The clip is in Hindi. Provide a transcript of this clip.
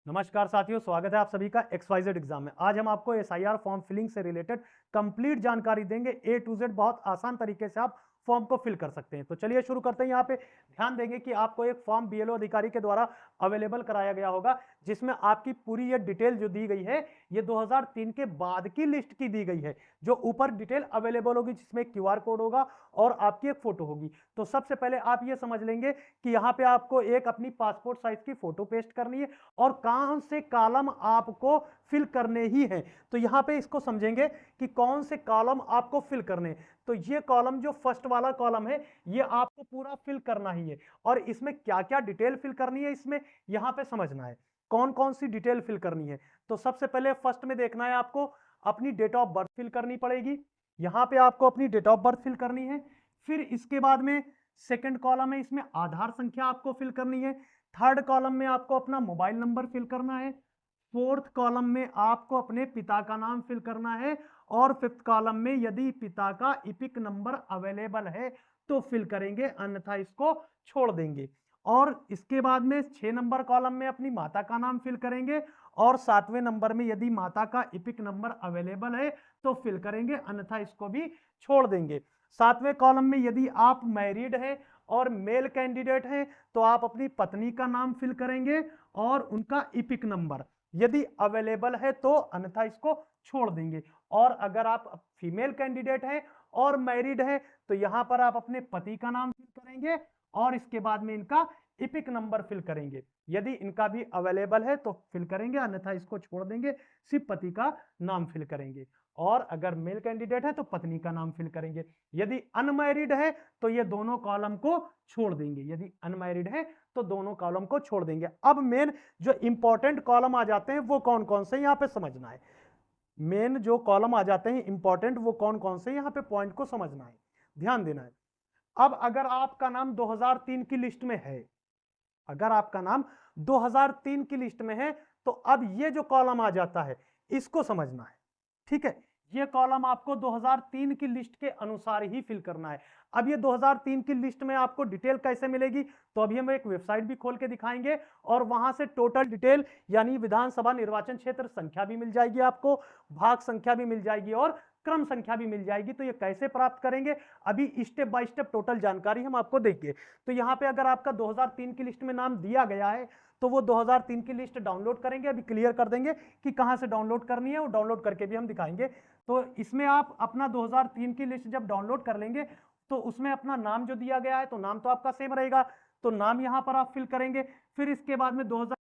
नमस्कार साथियों, स्वागत है आप सभी का XYZ एग्जाम में। आज हम आपको SIR फॉर्म फिलिंग से रिलेटेड कंप्लीट जानकारी देंगे। A to Z बहुत आसान तरीके से आप फॉर्म को फिल कर सकते हैं। तो चलिए शुरू करते हैं। यहाँ पे ध्यान देंगे कि आपको एक फॉर्म BLO अधिकारी के द्वारा अवेलेबल कराया गया होगा, जिसमें आपकी पूरी ये डिटेल जो दी गई है, ये 2003 के बाद की लिस्ट की दी गई है। जो ऊपर डिटेल अवेलेबल होगी, जिसमें QR कोड होगा और आपकी एक फोटो होगी। तो सबसे पहले आप ये समझ लेंगे कि यहाँ पे आपको एक अपनी पासपोर्ट साइज की फोटो पेस्ट करनी है और कौन से कॉलम आपको फिल करने ही हैं। तो यहां पे इसको समझेंगे कि कौन से कॉलम आपको फिल करने हैं। तो ये कॉलम जो फर्स्ट वाला कॉलम है, ये आपको पूरा फिल करना ही है। और इसमें क्या क्या डिटेल फिल करनी है, इसमें यहां पे समझना है कौन कौन सी डिटेल फिल करनी है। तो सबसे पहले फर्स्ट में देखना है आपको अपनी डेट ऑफ बर्थ फिल करनी पड़ेगी। यहां पे आपको अपनी डेट ऑफ बर्थ फिल करनी है। फिर इसके बाद में सेकंड कॉलम है, इसमें आधार संख्या आपको फिल करनी है। थर्ड कॉलम में आपको अपना मोबाइल नंबर फिल करना है। फोर्थ कॉलम में आपको अपने पिता का नाम फिल करना है। और फिफ्थ कॉलम में यदि पिता का इपिक नंबर अवेलेबल है तो फिल करेंगे, अन्यथा इसको छोड़ देंगे। और इसके बाद में 6 नंबर कॉलम में अपनी माता का नाम फिल करेंगे। और 7वें नंबर में यदि माता का इपिक नंबर अवेलेबल है तो फिल करेंगे, अन्यथा इसको भी छोड़ देंगे। 7वें कॉलम में यदि आप मैरिड हैं और मेल कैंडिडेट हैं तो आप अपनी पत्नी का नाम फिल करेंगे और उनका इपिक नंबर यदि अवेलेबल है तो, अन्यथा इसको छोड़ देंगे। और अगर आप फीमेल कैंडिडेट हैं और मैरिड हैं तो यहां पर आप अपने पति का नाम फिल करेंगे और इसके बाद में इनका इपिक नंबर फिल करेंगे। यदि इनका भी अवेलेबल है तो फिल करेंगे, अन्यथा इसको छोड़ देंगे, सिर्फ पति का नाम फिल करेंगे। और अगर मेल कैंडिडेट है तो पत्नी का नाम फिल करेंगे। यदि अनमैरिड है तो ये दोनों कॉलम को छोड़ देंगे। यदि अनमैरिड है तो दोनों कॉलम को छोड़ देंगे। अब मेन जो इंपॉर्टेंट कॉलम आ जाते हैं वो कौन कौन से यहां पे समझना है। मेन जो कॉलम आ जाते हैं इंपॉर्टेंट, वो कौन कौन से यहां पे पॉइंट को समझना है, ध्यान देना है। अब अगर आपका नाम 2003 की लिस्ट में है, अगर आपका नाम 2003 की लिस्ट में है तो अब ये जो कॉलम आ जाता है इसको समझना है। ठीक है, ये कॉलम आपको 2003 की लिस्ट के अनुसार ही फिल करना है। अब ये 2003 की लिस्ट में आपको डिटेल कैसे मिलेगी, तो अभी हम एक वेबसाइट भी खोल के दिखाएंगे और वहां से टोटल डिटेल यानी विधानसभा निर्वाचन क्षेत्र संख्या भी मिल जाएगी, आपको भाग संख्या भी मिल जाएगी और क्रम संख्या भी मिल जाएगी। तो ये कैसे प्राप्त करेंगे, अभी स्टेप बाय स्टेप टोटल जानकारी हम आपको देंगे। तो यहाँ पे अगर आपका 2003 की लिस्ट में नाम दिया गया है तो वो 2003 की लिस्ट डाउनलोड करेंगे। अभी क्लियर कर देंगे कि कहां से डाउनलोड करनी है, वो डाउनलोड करके भी हम दिखाएंगे। तो इसमें आप अपना 2003 की लिस्ट जब डाउनलोड कर लेंगे तो उसमें अपना नाम जो दिया गया है, तो नाम तो आपका सेम रहेगा, तो नाम यहां पर आप फिल करेंगे। फिर इसके बाद में 2000